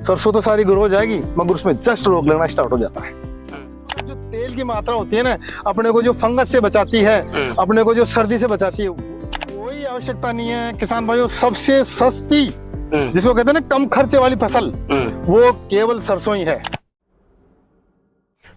सरसों तो सारी ग्रो हो जाएगी, मगर उसमें जस्ट रोग लगना स्टार्ट हो जाता है। जो तेल की मात्रा होती है ना, अपने को जो फंगस से बचाती है, अपने को जो सर्दी से बचाती है, कोई आवश्यकता नहीं है किसान भाइयों। सबसे सस्ती, जिसको कहते हैं ना कम खर्चे वाली फसल, वो केवल सरसों ही है।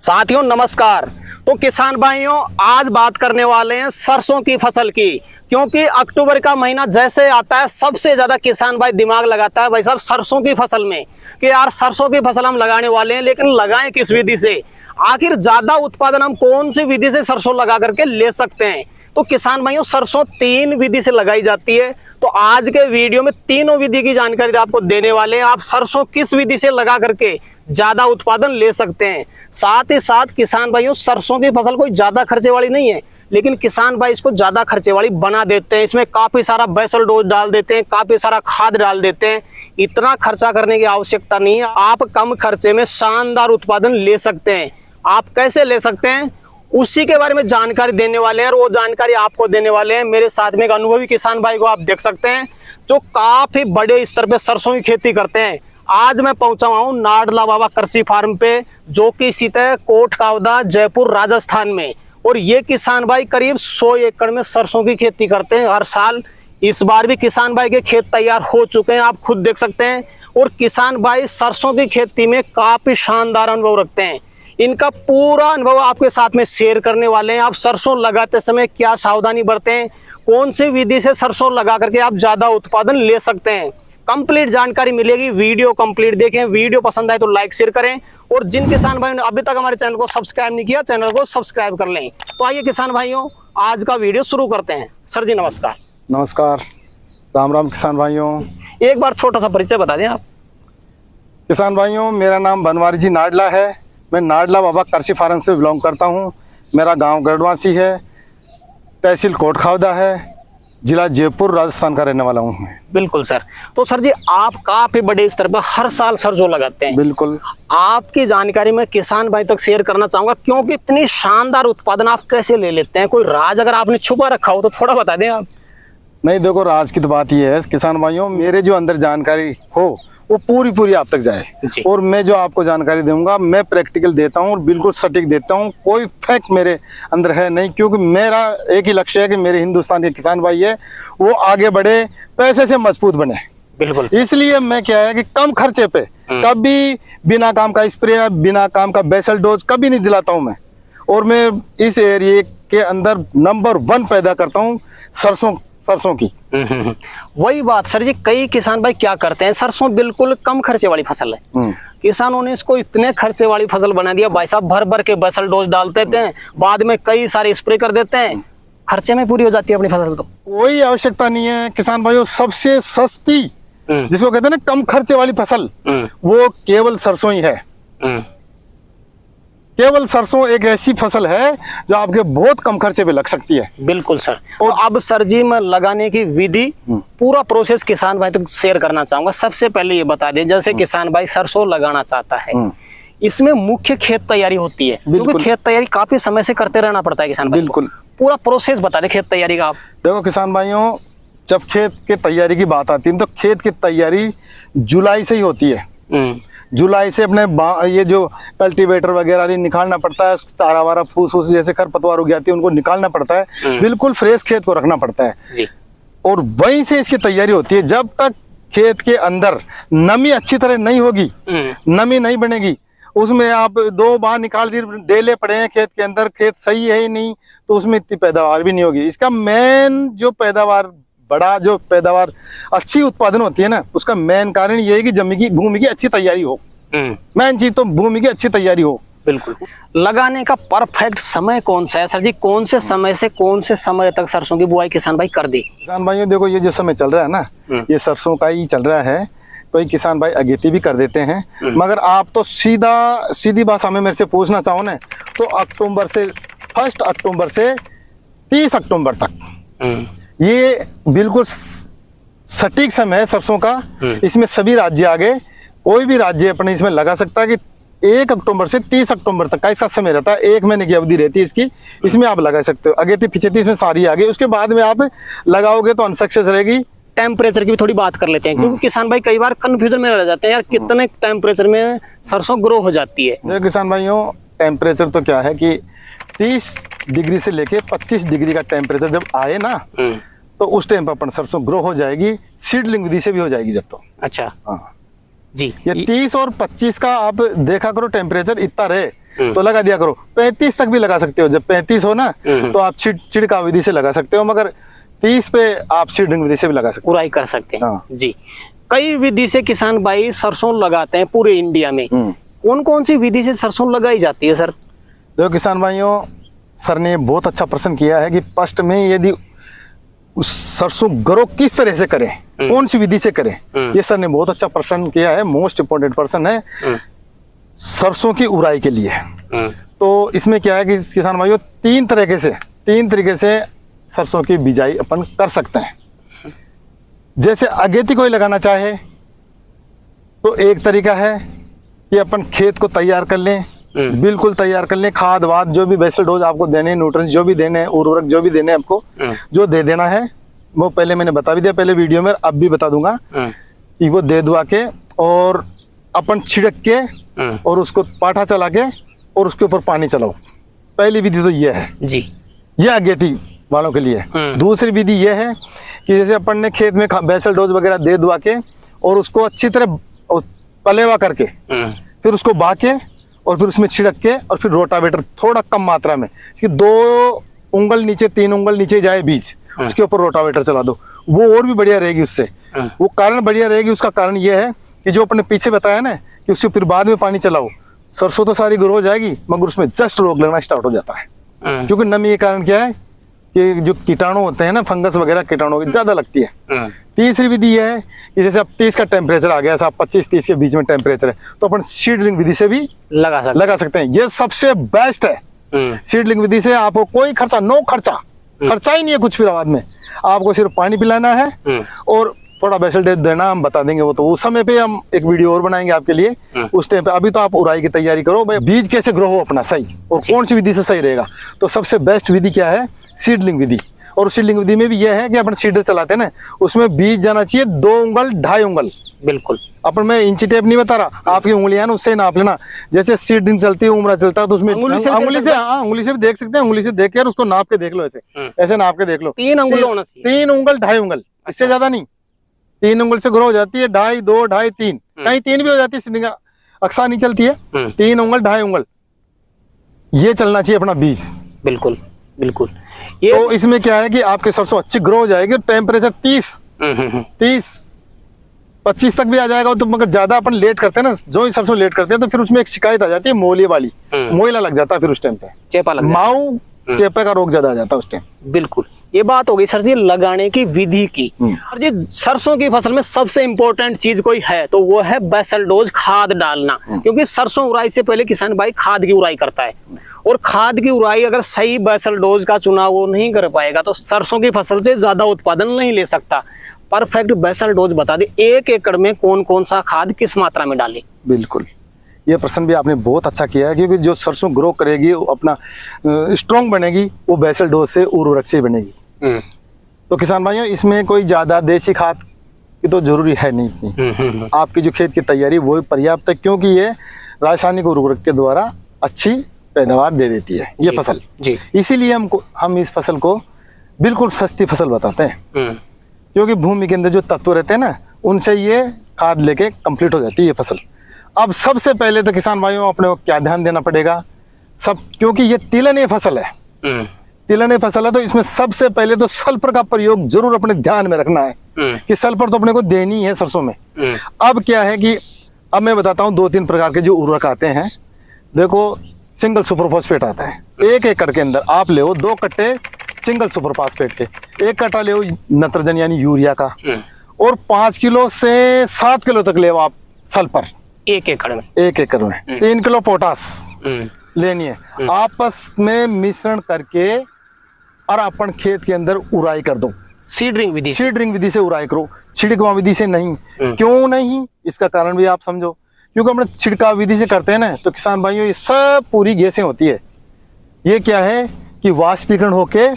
साथियों नमस्कार। तो किसान भाइयों, आज बात करने वाले हैं सरसों की फसल की, क्योंकि अक्टूबर का महीना जैसे आता है सबसे ज्यादा किसान भाई दिमाग लगाता है भाई साहब सरसों की फसल में, कि यार सरसों की फसल हम लगाने वाले हैं, लेकिन लगाएं किस विधि से, आखिर ज्यादा उत्पादन हम कौन सी विधि से सरसों लगा करके ले सकते हैं। तो किसान भाइयों, सरसों 3 विधि से लगाई जाती है। तो आज के वीडियो में तीनों विधि की जानकारी आपको देने वाले हैं। आप सरसों किस विधि से लगा करके ज्यादा उत्पादन ले सकते हैं। साथ ही साथ किसान भाइयों, सरसों की फसल कोई ज्यादा खर्चे वाली नहीं है, लेकिन किसान भाई इसको ज्यादा खर्चे वाली बना देते हैं। इसमें काफी सारा बेसल डोज डाल देते हैं, काफी सारा खाद डाल देते हैं। इतना खर्चा करने की आवश्यकता नहीं है। आप कम खर्चे में शानदार उत्पादन ले सकते हैं। आप कैसे ले सकते हैं, उसी के बारे में जानकारी देने वाले हैं, और वो जानकारी आपको देने वाले हैं मेरे साथ में एक अनुभवी किसान भाई को आप देख सकते हैं, जो काफी बड़े स्तर पे सरसों की खेती करते हैं। आज मैं पहुंचा हुआ हूं नाडला बाबा कृषि फार्म पे, जो कि स्थित है कोटखावदा, जयपुर, राजस्थान में। और ये किसान भाई करीब 100 एकड़ में सरसों की खेती करते हैं हर साल। इस बार भी किसान भाई के खेत तैयार हो चुके हैं, आप खुद देख सकते हैं। और किसान भाई सरसों की खेती में काफी शानदार अनुभव रखते हैं। इनका पूरा अनुभव आपके साथ में शेयर करने वाले हैं। आप सरसों लगाते समय क्या सावधानी बरतें, कौन सी विधि से सरसों लगा करके आप ज्यादा उत्पादन ले सकते हैं, कंप्लीट जानकारी मिलेगी। वीडियो कंप्लीट देखें, वीडियो पसंद आए तो लाइक शेयर करें, और जिन किसान भाइयों ने अभी तक हमारे चैनल को सब्सक्राइब नहीं किया, चैनल को सब्सक्राइब कर लें। तो आइए किसान भाइयों, आज का वीडियो शुरू करते हैं। सर जी नमस्कार। नमस्कार, राम राम किसान भाइयों। एक बार छोटा सा परिचय बता दें आप। किसान भाइयों, मेरा नाम बनवारी जी नाडला है। मैं नाडला बाबा कृषि फार्म से बिलोंग करता हूं। मेरा गांव गढ़वासी है, तहसील कोटखावदा है, जिला जयपुर, राजस्थान का रहने वाला हूं। बिल्कुल सर। तो सर जी, आप काफी बड़े स्तर पर हर साल सरसों लगाते हैं। बिल्कुल। आपकी जानकारी मैं किसान भाई तक शेयर करना चाहूंगा, क्योंकि इतनी शानदार उत्पादन आप कैसे ले लेते हैं। कोई राज अगर आपने छुपा रखा हो तो थोड़ा बता दें आप। नहीं, देखो राज की तो बात ये है किसान भाइयों, मेरे जो अंदर जानकारी हो वो पूरी आप तक जाए, और मैं जो आपको जानकारी दूंगा मैं प्रैक्टिकल देता हूँ और बिल्कुल सटीक देता हूँ। कोई फैक्ट मेरे अंदर है नहीं, क्योंकि मेरा एक ही लक्ष्य है कि मेरे हिंदुस्तान के किसान भाई है वो आगे बढ़े, पैसे से मजबूत बने। बिल्कुल। इसलिए मैं क्या है कि कम खर्चे पे कभी बिना काम का स्प्रे, बिना काम का बेसल डोज कभी नहीं दिलाता हूँ मैं। और मैं इस एरिया के अंदर नंबर 1 पैदा करता हूँ सरसों की। वही बात सर जी, कई किसान भाई क्या करते हैं, सरसों बिल्कुल कम खर्चे वाली फसल है, किसानों ने इसको इतने खर्चे वाली फसल बना दिया भाई साहब, भर के बेसल डोज डाल देते हैं, बाद में कई सारे स्प्रे कर देते हैं, खर्चे में पूरी हो जाती है अपनी फसल। तो कोई आवश्यकता नहीं है किसान भाइयों। सबसे सस्ती, जिसको कहते हैं ना कम खर्चे वाली फसल, वो केवल सरसों ही है। केवल सरसों एक ऐसी फसल है जो आपके बहुत कम खर्चे पे लग सकती है। बिल्कुल सर। और अब सर जी, मैं लगाने की विधि, पूरा प्रोसेस किसान भाई तो शेयर करना चाहूंगा। सबसे पहले ये बता दें, जैसे किसान भाई सरसों लगाना चाहता है, इसमें मुख्य खेत तैयारी होती है, क्योंकि खेत तैयारी काफी समय से करते रहना पड़ता है किसान भाई। बिल्कुल। पूरा प्रोसेस बता दें खेत तैयारी का आप। देखो किसान भाइयों, जब खेत की तैयारी की बात आती है तो खेत की तैयारी जुलाई से ही होती है। जुलाई से अपने ये जो कल्टीवेटर वगैरह निकालना पड़ता है, चारा वारा फूस जैसे खरपतवार हो जाती है उनको निकालना पड़ता है, बिल्कुल फ्रेश खेत को रखना पड़ता है जी। और वहीं से इसकी तैयारी होती है। जब तक खेत के अंदर नमी अच्छी तरह नहीं होगी, नमी नहीं बनेगी, उसमें आप 2 बार निकाल दिए, डेले पड़े हैं खेत के अंदर, खेत सही है ही नहीं, तो उसमें इतनी पैदावार भी नहीं होगी। इसका मेन जो पैदावार, बड़ा जो पैदावार, अच्छी उत्पादन होती है ना, उसका मेन कारण ये है कि भूमि की अच्छी तैयारी हो। मेन चीज तो भूमि की अच्छी तैयारी हो। बिल्कुल। लगाने का परफेक्ट समय कौन सा है सर जी, कौन से समय से कौन से समय तक सरसों की बुआई किसान भाई कर दे? किसान भाइयों देखो, ये जो समय चल रहा है ना, ये सरसों का ही चल रहा है। कोई किसान भाई अगेती भी कर देते हैं, मगर आप तो सीधी भाषा में मेरे से पूछना चाहो ना, तो 1 अक्टूबर से 30 अक्टूबर तक ये बिल्कुल सटीक समय है सरसों का। इसमें सभी राज्य आगे, कोई भी राज्य अपने इसमें लगा सकता है कि 1 अक्टूबर से 30 अक्टूबर तक का इसका समय रहता है। 1 महीने की अवधि रहती है इसकी, इसमें आप लगा सकते हो। अगेती पिछेती इसमें सारी आ गई, उसके बाद में आप लगाओगे तो अनसक्सेस रहेगी, टेम्परेचर की भी थोड़ी बात कर लेते हैं, क्योंकि किसान भाई कई बार कंफ्यूजन में रह जाते हैं यार कितने टेम्परेचर में सरसों ग्रो हो जाती है। देखो किसान भाइयों, टेम्परेचर तो क्या है कि 30 डिग्री से लेके 25 डिग्री का टेम्परेचर जब आए ना, तो उस टाइम पर अपन सरसों ग्रो हो जाएगी, सीडलिंग विधि से भी हो जाएगी जब तो। अच्छा हाँ जी, ये 30 और 25 का आप देखा करो, टेम्परेचर इतना रहे तो लगा दिया करो। 35 तक भी लगा सकते हो, जब 35 हो ना तो आप छिड़काव विधि से लगा सकते हो, मगर 30 पे आप सीडलिंग विधि से भी लगा सकते उड़ाई कर सकते हैं। हाँ। जी, कई विधि से किसान भाई सरसों लगाते हैं पूरे इंडिया में। कौन कौन सी विधि से सरसों लगाई जाती है सर? देखो किसान भाइयों, सर ने बहुत अच्छा प्रश्न किया है कि फर्स्ट में यदि उस सरसों ग्रो किस तरह से करें, कौन सी विधि से करें, ये सर ने बहुत अच्छा प्रश्न किया है। मोस्ट इम्पोर्टेंट प्रश्न है सरसों की उड़ाई के लिए। तो इसमें क्या है कि किसान भाइयों, तीन तरीके से सरसों की बिजाई अपन कर सकते हैं। जैसे अगेती कोई लगाना चाहे तो एक तरीका है कि अपन खेत को तैयार कर लें, बिल्कुल तैयार कर लें, खाद वाद जो भी बेसल डोज आपको देने, न्यूट्रिएंट्स जो भी देने, उर्वरक जो भी देने आपको, जो दे देना है वो पहले मैंने बता भी दिया पहले वीडियो में, अब भी बता दूंगा कि वो दे दुआ के और अपन छिड़क के और उसको पाठा चला के और उसके ऊपर पानी चलाओ। पहली विधि तो ये है जी, ये अगेती वालों के लिए। दूसरी विधि ये है कि जैसे अपन ने खेत में बेसल डोज वगैरह दे दुआ के और उसको अच्छी तरह पलेवा करके फिर उसको बा के और फिर उसमें छिड़क के और फिर रोटावेटर थोड़ा कम मात्रा में, 2 उंगल नीचे 3 उंगल नीचे जाए बीज, उसके ऊपर रोटावेटर चला दो, वो और भी बढ़िया रहेगी उससे। वो कारण बढ़िया रहेगी, उसका कारण ये है कि जो अपने पीछे बताया ना कि उसके फिर बाद में पानी चलाओ, सरसों तो सारी ग्रो हो जाएगी मगर उसमें जस्ट रोग लगना स्टार्ट हो जाता है। क्योंकि नमी के कारण क्या है कि जो कीटाणु होते हैं ना, फंगस वगैरह कीटाणु की ज्यादा लगती है। तीसरी विधि यह है कि जैसे अब 30 का टेम्परेचर आ गया, 25-30 के बीच में टेम्परेचर है, तो अपन सीडलिंग विधि से भी लगा सकते हैं। ये सबसे बेस्ट है। सीडलिंग विधि से आपको कोई खर्चा, नो खर्चा ही नहीं है कुछ, फिर बाद में आपको सिर्फ पानी पिलाना है और थोड़ा बेसल डोज देना, हम बता देंगे वो तो उस समय पे हम एक वीडियो और बनाएंगे आपके लिए उस टाइम पे। अभी तो आप उड़ाई की तैयारी करो, भाई बीज कैसे ग्रो हो अपना सही और कौन सी विधि से सही रहेगा। तो सबसे बेस्ट विधि क्या है? सीडलिंग विधि। और सीडलिंग विधि में भी यह है कि अपन सीडर चलाते हैं ना, उसमें बीज जाना चाहिए 2 उंगल 2.5 उंगल। बिल्कुल, अपन मैं इंची टेप नहीं बता रहा, आपकी उंगलियां ना उससे नाप लेना। जैसे सीडलिंग चलती है, उमरा चलता है, तो उसमें उंगली से भी देख सकते हैं, उंगली से देख के उसको नाप के देख लो, ऐसे नाप के देख लो। 3 उंगल होना चाहिए, 3 उंगल 2.5 उंगल, इससे ज्यादा नहीं। 3 उंगल से ग्रो हो जाती है, 2.5, 2, 2.5, 3, कहीं 3 भी हो जाती है, सीडलिंग अक्सर नहीं चलती है। 3 उंगल 2.5 उंगल ये चलना चाहिए अपना बीज। बिल्कुल बिल्कुल। ये तो इसमें क्या है कि आपके सरसों अच्छी ग्रो हो जाएगी, टेम्परेचर 30, 25 तक भी आ जाएगा। तो मगर ज्यादा अपन लेट करते हैं ना, जो ही सरसों लेट करते हैं तो फिर उसमें एक शिकायत आ जाती है मोलिया वाली, मोइला लग जाता है फिर उस टाइम पे, चेपा लग माऊ चेपे का रोग ज्यादा आ जाता है उस टाइम। बिल्कुल, ये बात हो गई सर जी लगाने की विधि की। और जी सरसों की फसल में सबसे इंपॉर्टेंट चीज कोई है तो वो है बेसल डोज, खाद डालना। क्योंकि सरसों उड़ाई से पहले किसान भाई खाद की उड़ाई करता है, और खाद की उड़ाई अगर सही बेसल डोज का चुनाव वो नहीं कर पाएगा तो सरसों की फसल से ज्यादा उत्पादन नहीं ले सकता। परफेक्ट बेसल डोज बता दी, 1 एकड़ में कौन कौन सा खाद किस मात्रा में डाले? बिल्कुल, ये प्रश्न भी आपने बहुत अच्छा किया है, क्योंकि जो सरसों ग्रो करेगी वो अपना स्ट्रॉन्ग बनेगी, वो बेसल डोज से उर्वरक से बनेगी। तो किसान भाइयों, इसमें कोई ज्यादा देसी खाद की तो जरूरी है नहीं इतनी। आपकी जो खेत की तैयारी वो पर्याप्त है, क्योंकि ये रासायनिक उर्वरक के द्वारा अच्छी पैदावार दे देती है ये फसल जी। इसीलिए हम इस फसल को बिल्कुल सस्ती फसल बताते हैं, क्योंकि भूमि के अंदर जो तत्व रहते हैं ना, उनसे ये खाद लेके कंप्लीट हो जाती है ये फसल। अब सबसे पहले तो किसान भाइयों अपने को क्या ध्यान देना पड़ेगा क्योंकि ये तिलने फसल है, तिलने फसल है, तो इसमें सबसे पहले तो सल्फर का प्रयोग जरूर अपने ध्यान में रखना है कि सल्फर तो अपने को देनी है सरसों में। अब क्या है कि अब मैं बताता हूँ 2-3 प्रकार के जो उर्वरक आते हैं। देखो, सिंगल सुपर फॉस्फेट आता है, 1 एकड़ के अंदर आप ले 2 कट्टे सिंगल सुपर फॉस्फेट के, 1 कट्टा ले नाइट्रोजन यानी यूरिया का, और 5 किलो से 7 किलो तक ले आप सल्फर 1 एकड़ में, 3 किलो पोटास लेनी है। आपस में मिश्रण करके और अपन खेत के अंदर उड़ाई कर दो। सीडरिंग विधि से उड़ाई करो, छिड़काव विधि से नहीं। क्यों नहीं, इसका कारण भी आप समझो। क्योंकि हम छिड़काव विधि से करते हैं ना, तो किसान भाइयों ये सब पूरी गैसें होती है। ये क्या है कि वाष्पीकरण होके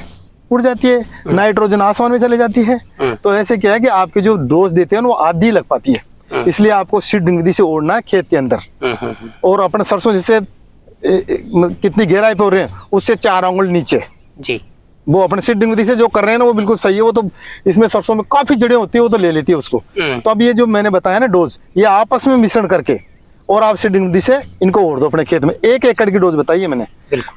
उड़ जाती है, नाइट्रोजन आसमान में चली जाती है। तो ऐसे क्या है कि आपके जो डोज देते हैं वो आधी लग पाती है। इसलिए आपको सीडिंग विधि से ओढ़ना है खेत के अंदर। और अपने सरसों जैसे कितनी गहराई पे हो रहे हैं उससे 4 आंगुल नीचे जी, वो अपने सीडिंग विधि से जो कर रहे हैं ना वो बिल्कुल सही है। वो तो इसमें सरसों में काफी जड़ें होती है, वो तो ले लेती है उसको। तो अब ये जो मैंने बताया ना डोज, ये आपस में मिश्रण करके और आप सीडिंग विधि से इनको ओढ़ दो अपने खेत में। 1 एकड़ की डोज बताई है मैंने।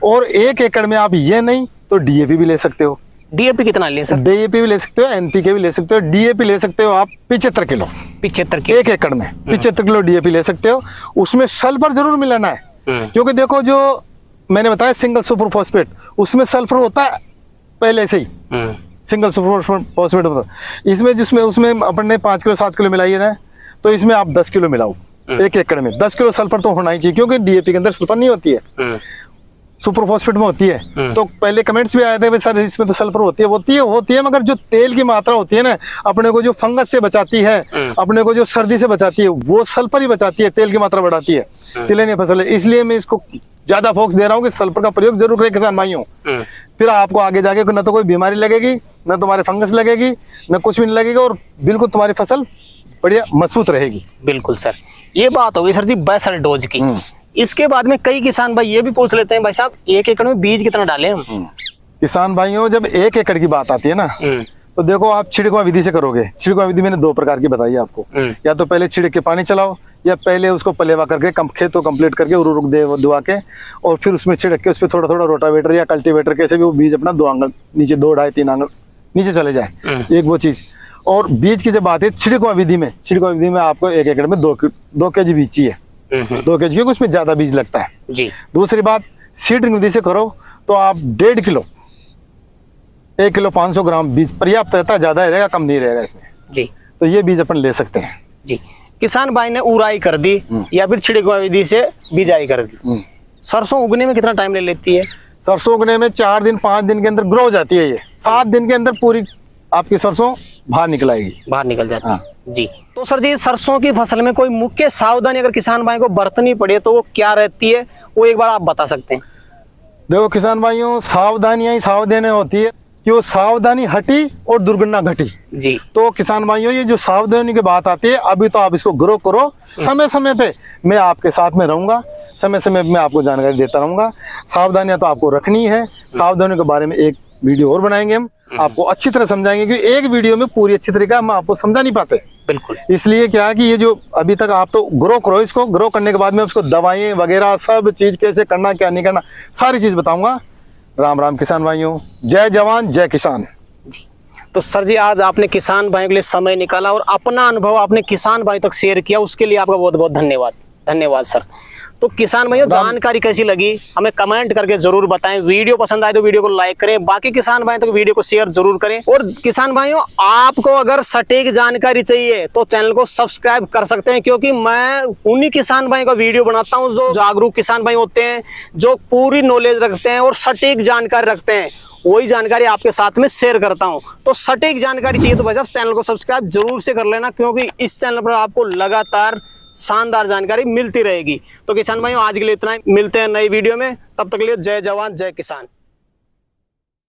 और 1 एकड़ में आप ये नहीं तो डीएपी भी ले सकते हो। डीएपी कितना ले सर? डीएपी भी ले सकते हो, एनपीके भी ले सकते हो। डीएपी ले सकते हो आप 75 किलो। 75 किलो 1 एकड़ में 75 किलो डीएपी ले सकते हो। उसमें सल्फर जरूर मिलाना है, क्योंकि देखो जो मैंने बताया सिंगल सुपर फॉस्फेट, उसमें सल्फर होता है पहले से ही। सिंगल सुपर फॉस्फेट होता है। इसमें जिसमें उसमें अपन ने 5 किलो 7 किलो मिलाई है ना, तो इसमें आप 10 किलो मिलाओ 1 एकड़ में। 10 किलो सल्फर तो होना ही चाहिए, क्योंकि डीएपी के अंदर सल्फर नहीं होती है, सुपर फॉस्फेट में होती है। तो पहले कमेंट्स भी आए थे सर इसमें तो सल्फर होती है, मगर जो तेल की मात्रा होती है ना, अपने को जो फंगस से बचाती है, अपने को जो सर्दी से बचाती है, वो सल्फर ही बचाती है, तेल की मात्रा बढ़ाती है तिलहनी फसल है। इसलिए मैं इसको ज्यादा फोकस दे रहा हूँ कि सल्फर का प्रयोग जरूर करें किसान भाइयों। फिर आपको आगे जाके न तो कोई बीमारी लगेगी, न तुम्हारे फंगस लगेगी, न कुछ भी नहीं लगेगा, और बिल्कुल तुम्हारी फसल बढ़िया मजबूत रहेगी। बिल्कुल सर, ये बात होगी सर जी बेसल डोज की। इसके बाद में कई किसान भाई ये भी पूछ लेते हैं, भाई साहब 1 एकड़ में बीज कितना डालें हम? किसान भाइयों जब 1 एकड़ की बात आती है ना, तो देखो आप छिड़काव विधि से करोगे। छिड़काव विधि मैंने 2 प्रकार की बताई है आपको। या तो पहले छिड़क के पानी चलाओ, या पहले उसको पलेवा करके खेत को कंप्लीट करके उर्वरक दे दुआ के, और फिर उसमें छिड़क के उस पर थोड़ा थोड़ा रोटावेटर या कल्टीवेटर कैसे भी वो बीज अपना 2 आंगल नीचे, 2 2.5 3 आंगल नीचे चले जाए। एक वो चीज। और बीज की जब बात है छिड़काव विधि में, छिड़काव विधि में आपको 1 एकड़ में 2 केजी बीज चाहिए। 2 केजी, क्योंकि उसमें ज्यादा बीज लगता है जी। दूसरी बात, सीडिंग विधि से करो तो आप 1.5 किलो 1 किलो 500 ग्राम बीज पर्याप्त रहता है, ज्यादा रहेगा कम नहीं रहेगा इसमें जी। तो ये बीज अपन ले सकते हैं जी। किसान भाई ने उड़ाई कर दी या फिर छिड़काव विधि से बिजाई कर दी, सरसों उगने में कितना टाइम ले लेती है? सरसों उगने में 4 दिन 5 दिन के अंदर ग्रो हो जाती है। ये 7 दिन के अंदर पूरी आपकी सरसों बाहर निकल आएगी, बाहर निकल जाती है। जी। तो सर जी सरसों की फसल में कोई मुख्य सावधानी अगर किसान भाई को बरतनी पड़े तो वो क्या रहती है, वो एक बार आप बता सकते हैं? देखो किसान भाइयों, सावधानियां ही सावधानी होती है कि वो सावधानी हटी और दुर्घटना घटी जी। तो किसान भाइयों ये जो सावधानी की बात आती है, अभी तो आप इसको ग्रो करो, समय समय पे मैं आपके साथ में रहूंगा, समय समय पे मैं आपको जानकारी देता रहूंगा। सावधानियां तो आपको रखनी है। सावधानियों के बारे में एक वीडियो और बनाएंगे, हम आपको अच्छी तरह समझाएंगे, क्योंकि एक वीडियो में पूरी अच्छी तरीका हम आपको समझा नहीं पाते। बिल्कुल। इसलिए क्या है कि ये जो अभी तक आप तो ग्रो करो, इसको ग्रो करने के बाद में उसको दवाएं वगैरह सब चीज कैसे करना क्या नहीं करना सारी चीज बताऊंगा। राम राम किसान भाइयों, जय जवान जय किसान जी। तो सर जी आज आपने किसान भाइयों के लिए समय निकाला और अपना अनुभव आपने किसान भाई तक शेयर किया, उसके लिए आपका बहुत बहुत धन्यवाद। धन्यवाद सर। तो किसान भाइयों जानकारी कैसी लगी हमें कमेंट करके जरूर बताएं। वीडियो पसंद आए तो वीडियो को लाइक करें, बाकी किसान भाइयों तक वीडियो को शेयर जरूर करें। और किसान भाइयों आपको अगर सटीक जानकारी चाहिए तो चैनल को सब्सक्राइब कर सकते हैं, क्योंकि मैं उन्हीं किसान भाइयों का वीडियो बनाता हूं जो जागरूक किसान भाई होते हैं, जो पूरी नॉलेज रखते हैं और सटीक जानकारी रखते हैं। वही जानकारी आपके साथ में शेयर करता हूं। तो सटीक जानकारी चाहिए तो भाई साहब चैनल को सब्सक्राइब जरूर से कर लेना, क्योंकि इस चैनल पर आपको लगातार शानदार जानकारी मिलती रहेगी। तो किसान भाइयों आज के लिए इतना ही, मिलते हैं नई वीडियो में, तब तक के लिए जय जवान जय किसान।